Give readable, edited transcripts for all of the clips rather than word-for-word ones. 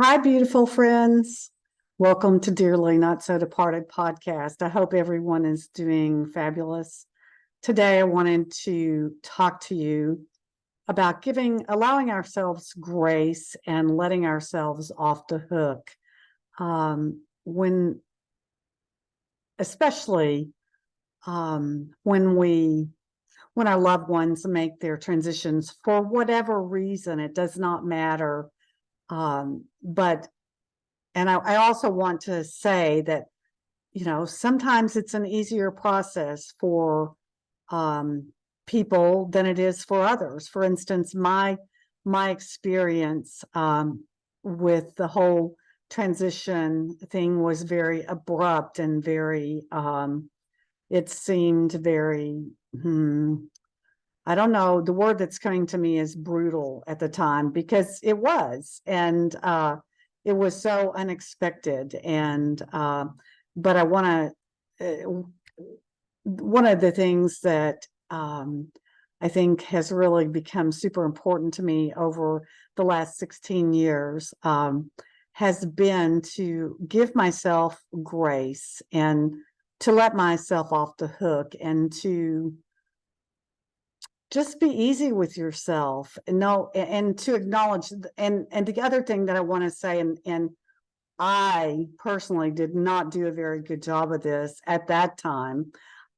Hi, beautiful friends. Welcome to Dearly Not So Departed podcast. I hope everyone is doing fabulous. Today, I wanted to talk to you about allowing ourselves grace and letting ourselves off the hook. When, especially when our loved ones make their transitions for whatever reason, it does not matter. But And I also want to say that, sometimes it's an easier process for people than it is for others. For instance, my experience with the whole transition thing was very abrupt and very, it seemed very, I don't know, the word that's coming to me is brutal at the time, because it was. And it was so unexpected. And but I want to one of the things that I think has really become super important to me over the last 16 years has been to give myself grace and to let myself off the hook and to just be easy with yourself and know, and to acknowledge. And the other thing that I want to say, and I personally did not do a very good job of this at that time.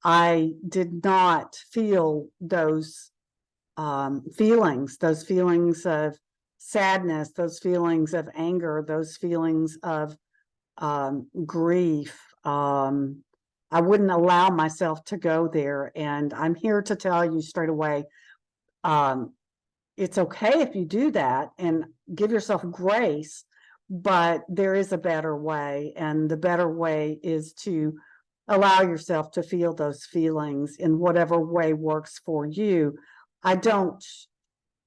I did not feel those those feelings of sadness, those feelings of anger, those feelings of grief. I wouldn't allow myself to go there. And I'm here to tell you straight away, it's okay if you do that and give yourself grace, but there is a better way. And the better way is to allow yourself to feel those feelings in whatever way works for you. I don't,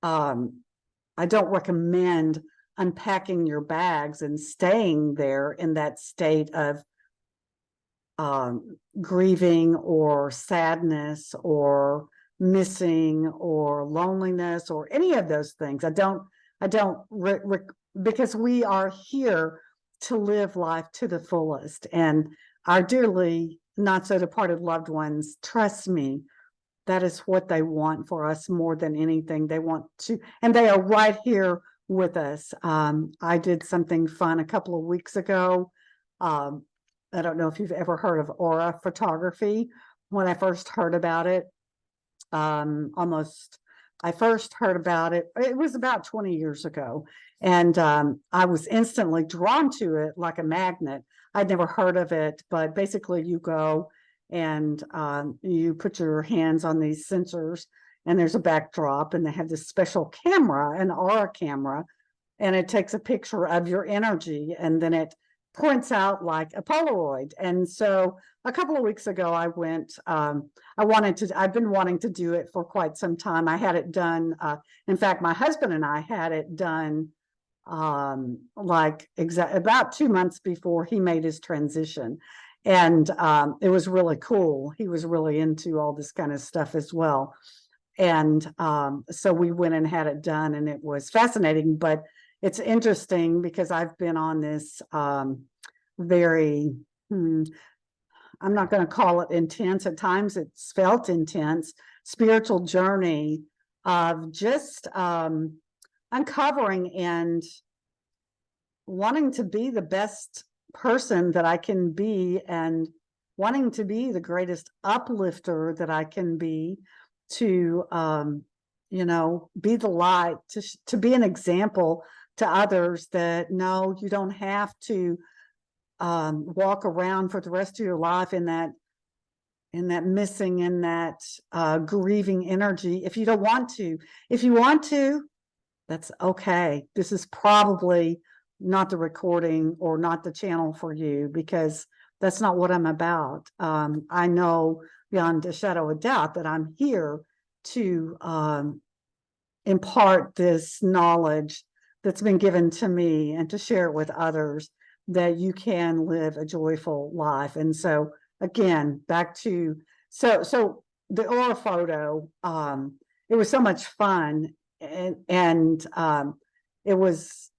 I don't recommend unpacking your bags and staying there in that state of grieving or sadness or missing or loneliness or any of those things. I don't because we are here to live life to the fullest. And our dearly not so departed loved ones, trust me, that is what they want for us more than anything. They want to, and they are right here with us. I did something fun a couple of weeks ago. I don't know if you've ever heard of aura photography. When I first heard about it, I first heard about it, it was about 20 years ago. And I was instantly drawn to it like a magnet. I'd never heard of it, but basically you go and you put your hands on these sensors, and there's a backdrop, and they have this special camera, an aura camera, and it takes a picture of your energy, and then it prints out like a Polaroid. And so a couple of weeks ago, I went, I've been wanting to do it for quite some time. I had it done. In fact, my husband and I had it done about 2 months before he made his transition. And it was really cool. He was really into all this kind of stuff as well. And so we went and had it done, and it was fascinating. But it's interesting because I've been on this very, I'm not going to call it intense. At times it's felt intense, spiritual journey of just uncovering and wanting to be the best person that I can be, and wanting to be the greatest uplifter that I can be, to be the light, to be an example to others that no, you don't have to walk around for the rest of your life in that missing, in that grieving energy. If you don't want to, if you want to, that's okay. This is probably not the recording or not the channel for you, because that's not what I'm about. I know beyond a shadow of doubt that I'm here to impart this knowledge that's been given to me and to share it with others, that you can live a joyful life. And so again, back to, so the aura photo, it was so much fun. And it was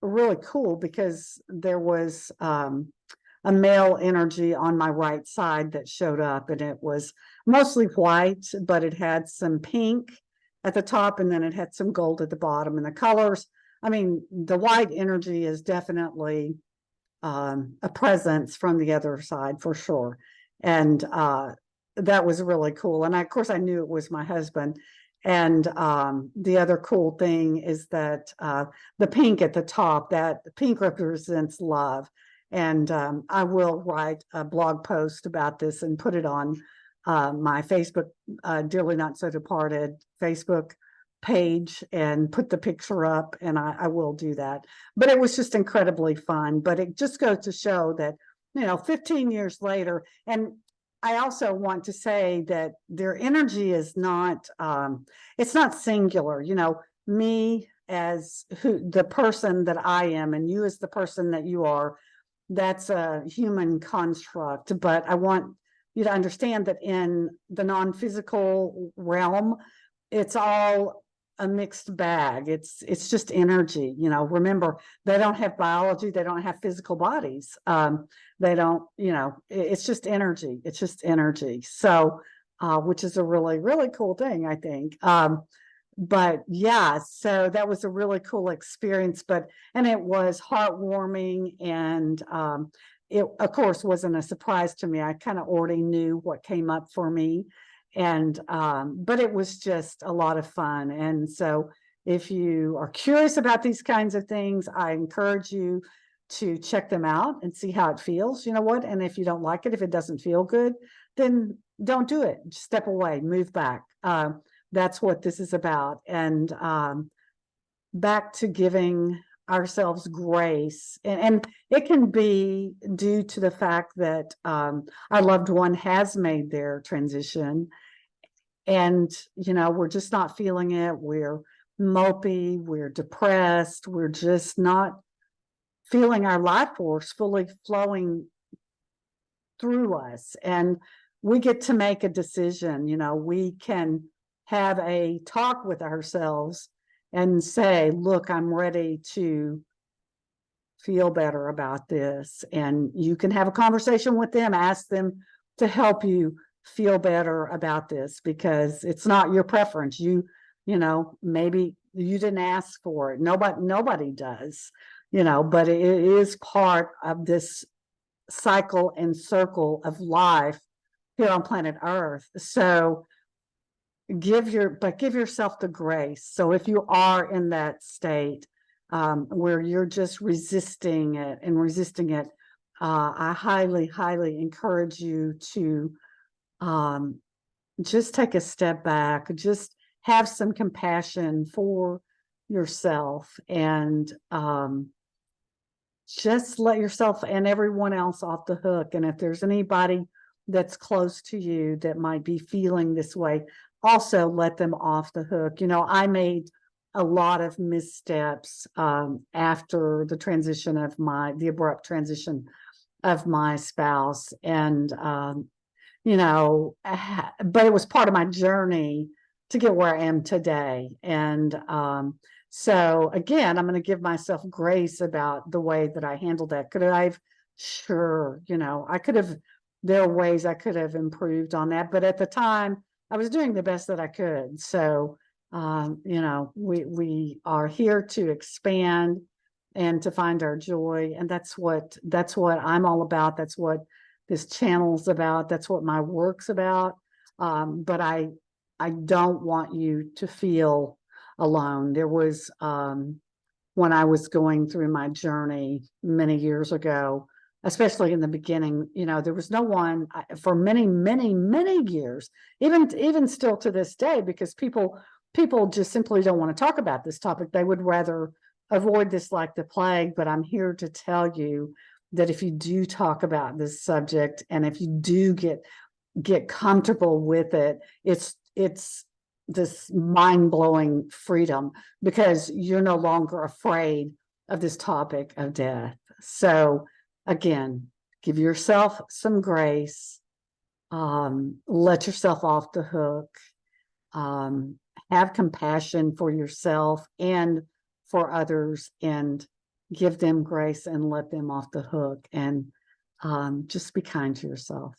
really cool because there was a male energy on my right side that showed up, and it was mostly white, but it had some pink at the top, and then it had some gold at the bottom. And the colors, I mean, the white energy is definitely a presence from the other side for sure. And that was really cool. And of course, I knew it was my husband. And the other cool thing is that the pink at the top, that pink represents love. And I will write a blog post about this and put it on my Facebook, Dearly Not So Departed Facebook page, and put the picture up, and I will do that. But it was just incredibly fun. But it just goes to show that, 15 years later, and I also want to say that their energy is not, it's not singular, me as the person that I am, and you as the person that you are, that's a human construct. But I want you to understand that in the non-physical realm, it's all a mixed bag. It's just energy. Remember, they don't have biology, they don't have physical bodies. They don't, it's just energy. It's just energy. So which is a really, really cool thing, I think. But yeah, so that was a really cool experience. And it was heartwarming, and it of course wasn't a surprise to me. I kind of already knew what came up for me. And but it was just a lot of fun. And so if you are curious about these kinds of things, I encourage you to check them out and see how it feels. You know what? And if you don't like it, if it doesn't feel good, then don't do it. Just step away, move back. That's what this is about. And back to giving ourselves grace. And it can be due to the fact that our loved one has made their transition, and we're just not feeling it. We're mopey, we're depressed, we're just not feeling our life force fully flowing through us. And we get to make a decision. We can have a talk with ourselves and say, look, I'm ready to feel better about this. And you can have a conversation with them, ask them to help you feel better about this, because it's not your preference. Maybe you didn't ask for it. Nobody does, but it is part of this cycle and circle of life here on planet Earth. So give yourself the grace. So if you are in that state where you're just resisting it, I highly, highly encourage you to just take a step back, just have some compassion for yourself, and just let yourself and everyone else off the hook. And if there's anybody that's close to you that might be feeling this way, also let them off the hook. I made a lot of missteps after the abrupt transition of my spouse. And but it was part of my journey to get where I am today. And so again, I'm going to give myself grace about the way that I handled that. Sure, there are ways I could have improved on that, but at the time I was doing the best that I could. So we are here to expand and to find our joy, and that's what I'm all about. That's what this channel's about. That's what my work's about. But I don't want you to feel alone. There was when I was going through my journey many years ago, especially in the beginning, there was no one for many, many, many years, even still to this day, because people just simply don't want to talk about this topic. They would rather avoid this like the plague. But I'm here to tell you that if you do talk about this subject, and if you do get comfortable with it, it's this mind-blowing freedom, because you're no longer afraid of this topic of death. So again, give yourself some grace, let yourself off the hook, have compassion for yourself and for others, and give them grace and let them off the hook, and just be kind to yourself.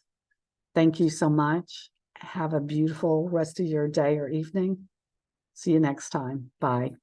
Thank you so much. Have a beautiful rest of your day or evening. See you next time. Bye.